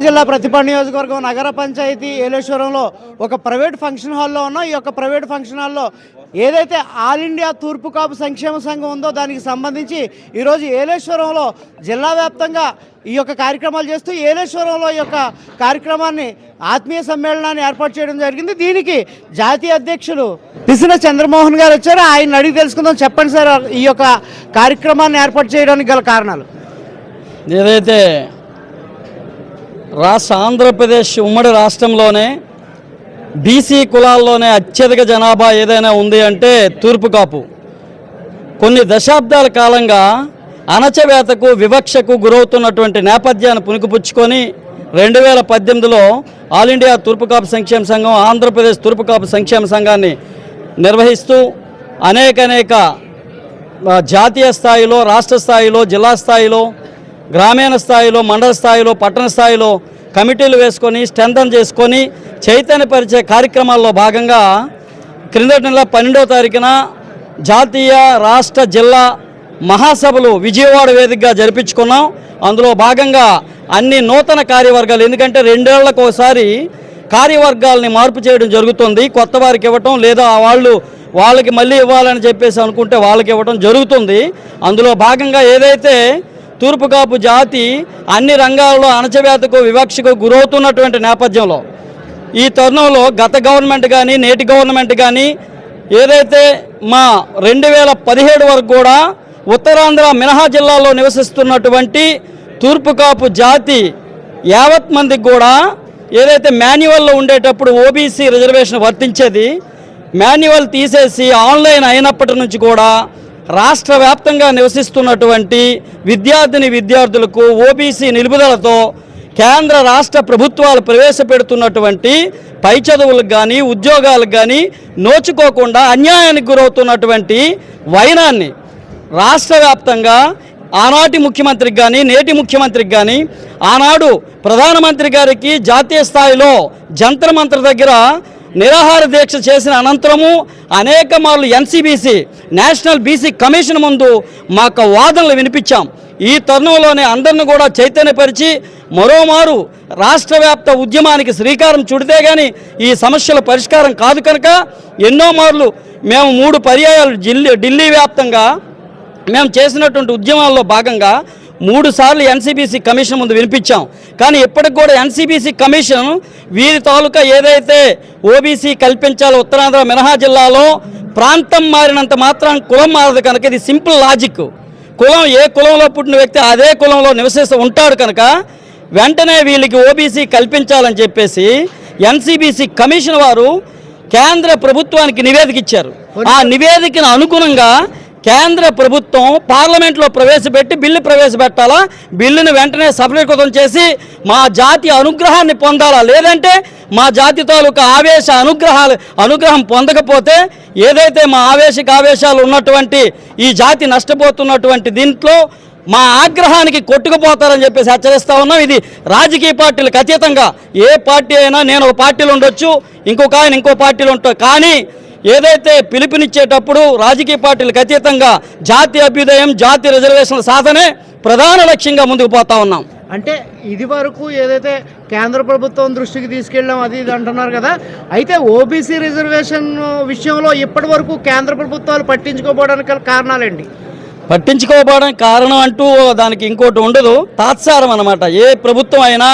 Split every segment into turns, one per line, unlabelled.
జిల్లా ప్రతిపాడు నియోజకవర్గం నగర పంచాయతీ ఏలేశ్వరంలో ఒక ప్రైవేట్ ఫంక్షన్ హాల్లో ఉన్నాం. ఈ యొక్క ప్రైవేట్ ఫంక్షన్ హాల్లో ఏదైతే ఆల్ ఇండియా తూర్పు కాపు సంక్షేమ సంఘం ఉందో దానికి సంబంధించి ఈరోజు ఏలేశ్వరంలో జిల్లా వ్యాప్తంగా ఈ యొక్క కార్యక్రమాలు చేస్తూ ఏలేశ్వరంలో ఈ యొక్క కార్యక్రమాన్ని ఆత్మీయ సమ్మేళనాన్ని ఏర్పాటు చేయడం జరిగింది. దీనికి జాతీయ అధ్యక్షులు పిసిన చంద్రమోహన్ గారు వచ్చారు. ఆయన అడిగి తెలుసుకుందాం. చెప్పండి సార్, ఈ యొక్క కార్యక్రమాన్ని ఏర్పాటు చేయడానికి గల కారణాలు
ఏదైతే ఆంధ్రప్రదేశ్ ఉమ్మడి రాష్ట్రంలోనే బీసీ కులాల్లోనే అత్యధిక జనాభా ఏదైనా ఉంది అంటే తూర్పు కాపు. కొన్ని దశాబ్దాల కాలంగా అణచవేతకు వివక్షకు గురవుతున్నటువంటి నేపథ్యాన్ని పుణికిపుచ్చుకొని 2018లో ఆల్ ఇండియా తూర్పు కాపు సంక్షేమ సంఘం ఆంధ్రప్రదేశ్ తూర్పు కాపు సంక్షేమ సంఘాన్ని నిర్వహిస్తూ అనేక జాతీయ స్థాయిలో, రాష్ట్ర స్థాయిలో, జిల్లా స్థాయిలో, గ్రామీణ స్థాయిలో, మండల స్థాయిలో, పట్టణ స్థాయిలో కమిటీలు వేసుకొని స్ట్రెంథన్ చేసుకొని చైతన్యపరిచే కార్యక్రమాల్లో భాగంగా క్రిందటి నెల 12వ తారీఖున జాతీయ, రాష్ట్ర, జిల్లా మహాసభలు విజయవాడ వేదికగా జరిపించుకున్నాం. అందులో భాగంగా అన్ని నూతన కార్యవర్గాలు, ఎందుకంటే 2 ఏళ్లకు ఒకసారి కార్యవర్గాల్ని మార్పు చేయడం జరుగుతుంది. కొత్త వారికి ఇవ్వటం లేదా వాళ్ళకి మళ్ళీ ఇవ్వాలని చెప్పేసి అనుకుంటే వాళ్ళకి ఇవ్వటం జరుగుతుంది. అందులో భాగంగా ఏదైతే తూర్పు కాపు జాతి అన్ని రంగాల్లో అణచవేతకు వివక్షకు గురవుతున్నటువంటి నేపథ్యంలో ఈ తరుణంలో గత గవర్నమెంట్ కానీ నేటి గవర్నమెంట్ కానీ ఏదైతే మా 2017 వరకు కూడా ఉత్తరాంధ్ర మినహా జిల్లాలో నివసిస్తున్నటువంటి తూర్పు కాపు జాతి యావత్ మందికి కూడా ఏదైతే మాన్యువల్లో ఉండేటప్పుడు ఓబీసీ రిజర్వేషన్ వర్తించేది, మాన్యువల్ తీసేసి ఆన్లైన్ అయినప్పటి నుంచి కూడా రాష్ట్ర వ్యాప్తంగా నివసిస్తున్నటువంటి విద్యార్థులకు ఓబీసీ నిలుపుదలతో కేంద్ర రాష్ట్ర ప్రభుత్వాలు ప్రవేశపెడుతున్నటువంటి పై చదువులకు కానీ ఉద్యోగాలకు కానీ నోచుకోకుండా అన్యాయానికి గురవుతున్నటువంటి వైనాన్ని రాష్ట్ర వ్యాప్తంగా ఆనాటి ముఖ్యమంత్రికి కానీ నేటి ముఖ్యమంత్రికి కానీ ఆనాడు ప్రధానమంత్రి గారికి జాతీయ స్థాయిలో జంతర్ మంతర్ దగ్గర నిరాహార దీక్ష చేసిన అనంతరము అనేక మార్లు ఎన్సీబీసీ నేషనల్ బీసీ కమిషన్ ముందు మాకు వాదనలు వినిపించాం. ఈ తరుణంలోనే అందరిని కూడా చైతన్యపరిచి మరోమారు రాష్ట్ర వ్యాప్త ఉద్యమానికి శ్రీకారం చుడితే కానీ ఈ సమస్యల పరిష్కారం కాదు కనుక ఎన్నో మార్లు మేము 3 పర్యాయాలు ఢిల్లీ వ్యాప్తంగా మేము చేసినటువంటి ఉద్యమాల్లో భాగంగా 3 సార్లు ఎన్సీబీసీ కమిషన్ ముందు వినిపించాం. కానీ ఇప్పటికి కూడా ఎన్సీబీసీ కమిషన్ వీరి తాలూకా ఏదైతే ఓబీసీ కల్పించాలో ఉత్తరాంధ్ర మినహా జిల్లాలో ప్రాంతం మారినంత మాత్రం కులం మారదు కనుక ఇది సింపుల్ లాజిక్. కులం ఏ కులంలో పుట్టిన వ్యక్తి అదే కులంలో నివసిస్తూ ఉంటాడు కనుక వెంటనే వీళ్ళకి ఓబీసీ కల్పించాలని చెప్పేసి ఎన్సీబీసీ కమిషన్ వారు కేంద్ర ప్రభుత్వానికి నివేదిక ఇచ్చారు. ఆ నివేదికను అనుగుణంగా కేంద్ర ప్రభుత్వం పార్లమెంట్లో ప్రవేశపెట్టి బిల్లు ప్రవేశపెట్టాలా, బిల్లును వెంటనే సఫలీకృతం చేసి మా జాతి అనుగ్రహాన్ని పొందాలా, లేదంటే మా జాతి తాలూకా అనుగ్రహం పొందకపోతే ఏదైతే మా ఆవేశాలు ఉన్నటువంటి ఈ జాతి నష్టపోతున్నటువంటి దీంట్లో మా ఆగ్రహానికి కొట్టుకుపోతారని చెప్పేసి హెచ్చరిస్తూ ఉన్నాం. ఇది రాజకీయ పార్టీలకు అతీతంగా ఏ పార్టీ అయినా, నేను ఒక పార్టీలో ఉండొచ్చు, ఇంకొక ఆయన ఇంకో పార్టీలో ఉంటాడు, కానీ ఏదైతే పిలుపునిచ్చేటప్పుడు రాజకీయ పార్టీలకు అతీతంగా జాతి అభ్యుదయం, జాతి రిజర్వేషన్ల సాధనే ప్రధాన లక్ష్యంగా ముందుకు పోతా ఉన్నాం.
అంటే ఇది వరకు ఏదైతే కేంద్ర ప్రభుత్వం దృష్టికి తీసుకెళ్ళాం అది ఇది అంటున్నారు కదా, అయితే ఓబీసీ రిజర్వేషన్ విషయంలో ఇప్పటి వరకు కేంద్ర ప్రభుత్వాలు పట్టించుకోవడానికి కారణాలేంటి?
పట్టించుకోవడానికి కారణం అంటూ దానికి ఇంకోటి ఉండదు, తాత్సారం అన్నమాట. ఏ ప్రభుత్వం అయినా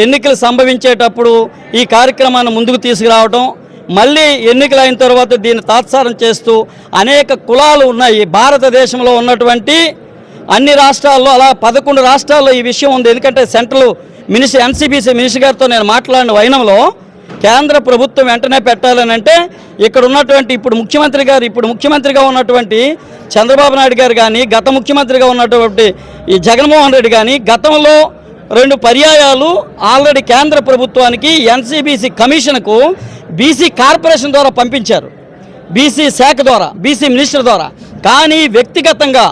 ఎన్నికలు సంభవించేటప్పుడు ఈ కార్యక్రమాన్ని ముందుకు తీసుకురావడం, మళ్ళీ ఎన్నికలు అయిన తర్వాత దీన్ని తాత్సారం చేస్తూ అనేక కులాలు ఉన్నాయి భారతదేశంలో ఉన్నటువంటి అన్ని రాష్ట్రాల్లో. అలా 11 రాష్ట్రాల్లో ఈ విషయం ఉంది. ఎందుకంటే సెంట్రల్ మినిస్టర్ ఎన్సీబీసీ మినిస్టర్ గారితో నేను మాట్లాడిన వైనంలో కేంద్ర ప్రభుత్వం వెంటనే పెట్టాలని అంటే ఇక్కడ ఉన్నటువంటి ఇప్పుడు ముఖ్యమంత్రిగా ఉన్నటువంటి చంద్రబాబు నాయుడు గారు కానీ, గత ముఖ్యమంత్రిగా ఉన్నటువంటి ఈ జగన్మోహన్ రెడ్డి కానీ గతంలో 2 పర్యాయాలు ఆల్రెడీ కేంద్ర ప్రభుత్వానికి ఎన్సీబీసీ కమిషన్కు బీసీ కార్పొరేషన్ ద్వారా పంపించారు, బీసీ శాఖ ద్వారా, బీసీ మినిస్టర్ ద్వారా. కానీ వ్యక్తిగతంగా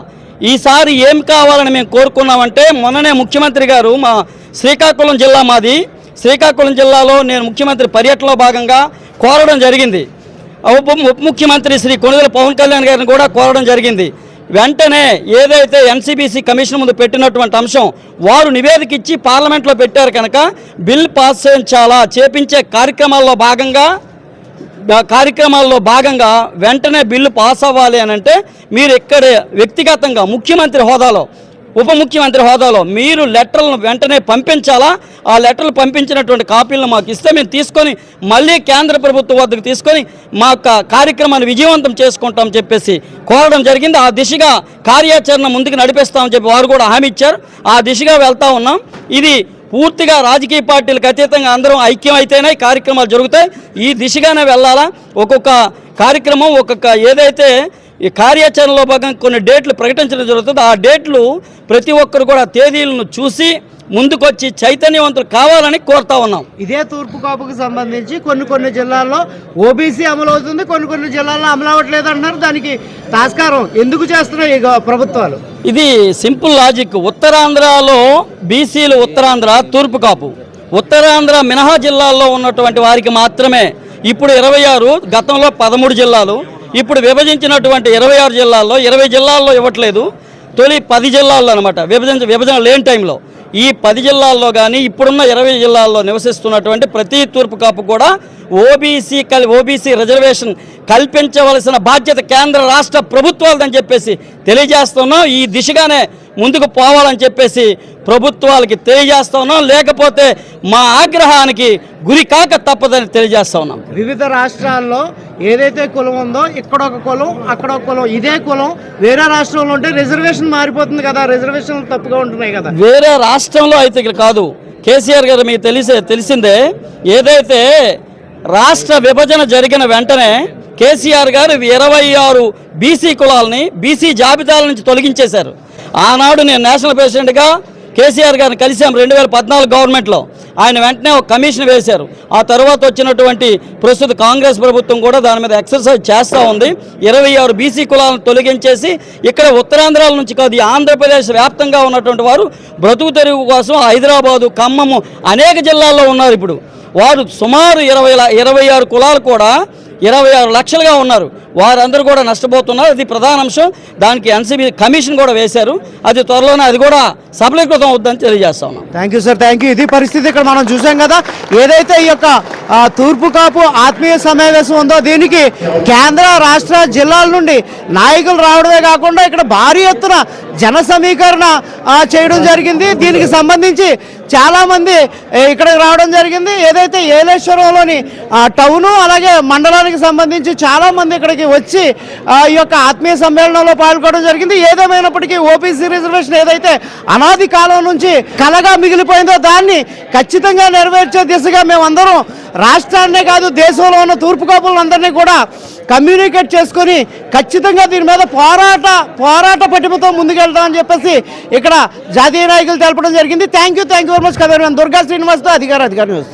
ఈసారి ఏం కావాలని మేము కోరుకున్నామంటే మొన్ననే ముఖ్యమంత్రి గారు మా శ్రీకాకుళం జిల్లా మాది, శ్రీకాకుళం జిల్లాలో నేను ముఖ్యమంత్రి పర్యటనలో భాగంగా కోరడం జరిగింది. ఉప ముఖ్యమంత్రి శ్రీ కొణిదెల పవన్ కళ్యాణ్ గారిని కూడా కోరడం జరిగింది. వెంటనే ఏదైతే ఎన్సీబీసీ కమిషన్ ముందు పెట్టినటువంటి అంశం వారు నివేదిక ఇచ్చి పార్లమెంట్లో పెట్టారు కనుక బిల్ పాస్ చేపించే కార్యక్రమాల్లో భాగంగా వెంటనే బిల్లు పాస్ అవ్వాలి అని అంటే మీరు ఇక్కడే వ్యక్తిగతంగా ముఖ్యమంత్రి హోదాలో ఉప ముఖ్యమంత్రి హోదాలో మీరు లెటర్లను వెంటనే పంపించాలా. ఆ లెటర్లు పంపించినటువంటి కాపీలను మాకు ఇస్తే మేము తీసుకొని మళ్ళీ కేంద్ర ప్రభుత్వం వద్దకు తీసుకొని మా కార్యక్రమాన్ని విజయవంతం చేసుకుంటామని చెప్పేసి కోరడం జరిగింది. ఆ దిశగా కార్యాచరణ ముందుకు నడిపిస్తామని చెప్పి వారు కూడా హామీ ఇచ్చారు. ఆ దిశగా వెళ్తా ఉన్నాం. ఇది పూర్తిగా రాజకీయ పార్టీలకు అతీతంగా అందరం ఐక్యమైతేనే కార్యక్రమాలు జరుగుతాయి. ఈ దిశగానే వెళ్ళాలా. ఒక్కొక్క కార్యక్రమం ఏదైతే ఈ కార్యాచరణలో భాగంగా కొన్ని డేట్లు ప్రకటించడం జరుగుతుంది. ఆ డేట్లు ప్రతి ఒక్కరు కూడా తేదీలను చూసి ముందుకొచ్చి చైతన్యవంతులు కావాలని కోరుతా ఉన్నాం.
ఇదే తూర్పు కాపుకు సంబంధించి కొన్ని జిల్లాల్లో ఓబీసీ అమలు అవుతుంది, కొన్ని జిల్లాల్లో అమలు అవ్వట్లేదు అంటున్నారు. దానికి తాస్కారం ఎందుకు చేస్తున్నాయి ఈ ప్రభుత్వాలు?
ఇది సింపుల్ లాజిక్. ఉత్తరాంధ్రలో బీసీలు ఉత్తరాంధ్ర తూర్పు కాపు, ఉత్తరాంధ్ర మినహా జిల్లాల్లో ఉన్నటువంటి వారికి మాత్రమే ఇప్పుడు 26, గతంలో 13 జిల్లాలు, ఇప్పుడు విభజించినటువంటి 26 జిల్లాల్లో 20 జిల్లాల్లో ఇవ్వట్లేదు. తొలి 10 జిల్లాల్లో అనమాట విభజన లేని టైంలో ఈ 10 జిల్లాల్లో కానీ ఇప్పుడున్న 20 జిల్లాల్లో నివసిస్తున్నటువంటి ప్రతి తూర్పు కాపు కూడా ఓబీసీ రిజర్వేషన్ కల్పించవలసిన బాధ్యత కేంద్ర రాష్ట్ర ప్రభుత్వాలదని చెప్పేసి తెలియజేస్తున్నాం. ఈ దిశగానే ముందుకు పోవాలని చెప్పేసి ప్రభుత్వాలకి తెలియజేస్తా ఉన్నాం. లేకపోతే మా ఆగ్రహానికి గురి కాక తప్పదని తెలియజేస్తా ఉన్నాం.
వివిధ రాష్ట్రాల్లో ఏదైతే కులం ఉందో ఇక్కడ ఒక కులం అక్కడ ఒక కులం, ఇదే కులం వేరే రాష్ట్రంలో ఉంటే రిజర్వేషన్ మారిపోతుంది కదా, రిజర్వేషన్లు తప్పుగా ఉంటున్నాయి కదా.
వేరే రాష్ట్రంలో అయితే ఇక్కడ కాదు. కేసీఆర్ గారు మీకు తెలిసిందే, ఏదైతే రాష్ట్ర విభజన జరిగిన వెంటనే కేసీఆర్ గారు 26 బీసీ కులాలని బీసీ జాబితాల నుంచి తొలగించేశారు. ఆనాడు నేను నేషనల్ ప్రెసిడెంట్గా కేసీఆర్ గారిని కలిసాం 2014 గవర్నమెంట్లో. ఆయన వెంటనే ఒక కమిషన్ వేశారు. ఆ తర్వాత వచ్చినటువంటి ప్రస్తుత కాంగ్రెస్ ప్రభుత్వం కూడా దాని మీద ఎక్సర్సైజ్ చేస్తూ ఉంది. 26 బీసీ కులాలను తొలగించేసి ఇక్కడ ఉత్తరాంధ్రాల నుంచి కాదు, ఆంధ్రప్రదేశ్ వ్యాప్తంగా ఉన్నటువంటి వారు బ్రతుకు తెరువు కోసం హైదరాబాదు, ఖమ్మము అనేక జిల్లాల్లో ఉన్నారు. ఇప్పుడు వారు సుమారు 26 కులాలు కూడా 26 లక్షలుగా ఉన్నారు. వారందరూ కూడా నష్టపోతున్నారు. అది ప్రధాన అంశం. దానికి ఎన్సీబీ కమిషన్ కూడా వేశారు. అది త్వరలోనే అది కూడా సఫలీకృతం అవుతుందని తెలియజేస్తా ఉన్నాం.
Thank you sir, thank you. ఇది పరిస్థితి ఇక్కడ మనం చూసాం కదా. ఏదైతే ఈ యొక్క తూర్పు కాపు ఆత్మీయ సమావేశం ఉందో దీనికి కేంద్ర రాష్ట్ర జిల్లాల నుండి నాయకులు రావడమే కాకుండా ఇక్కడ భారీ ఎత్తున జన సమీకరణ చేయడం జరిగింది. దీనికి సంబంధించి చాలామంది ఇక్కడికి రావడం జరిగింది. ఏదైతే ఏలేశ్వరంలోని టౌను అలాగే మండలానికి సంబంధించి చాలామంది ఇక్కడికి వచ్చి ఈ యొక్క ఆత్మీయ సమ్మేళనంలో పాల్గొనడం జరిగింది. ఏదేమైనప్పటికీ ఓబీసీ రిజర్వేషన్ ఏదైతే అనాది కాలం నుంచి కలగా మిగిలిపోయిందో దాన్ని ఖచ్చితంగా నెరవేర్చే దిశగా మేమందరం రాష్ట్రాన్నే కాదు దేశంలో ఉన్న తూర్పు కాపులందరినీ కూడా కమ్యూనికేట్ చేసుకొని ఖచ్చితంగా దీని మీద పోరాట పటిమతో ముందుకెళ్తామని చెప్పేసి ఇక్కడ జాతీయ నాయకులు తెలపడం జరిగింది. Thank you very much. Durga శ్రీనివాస్తో అధికార న్యూస్.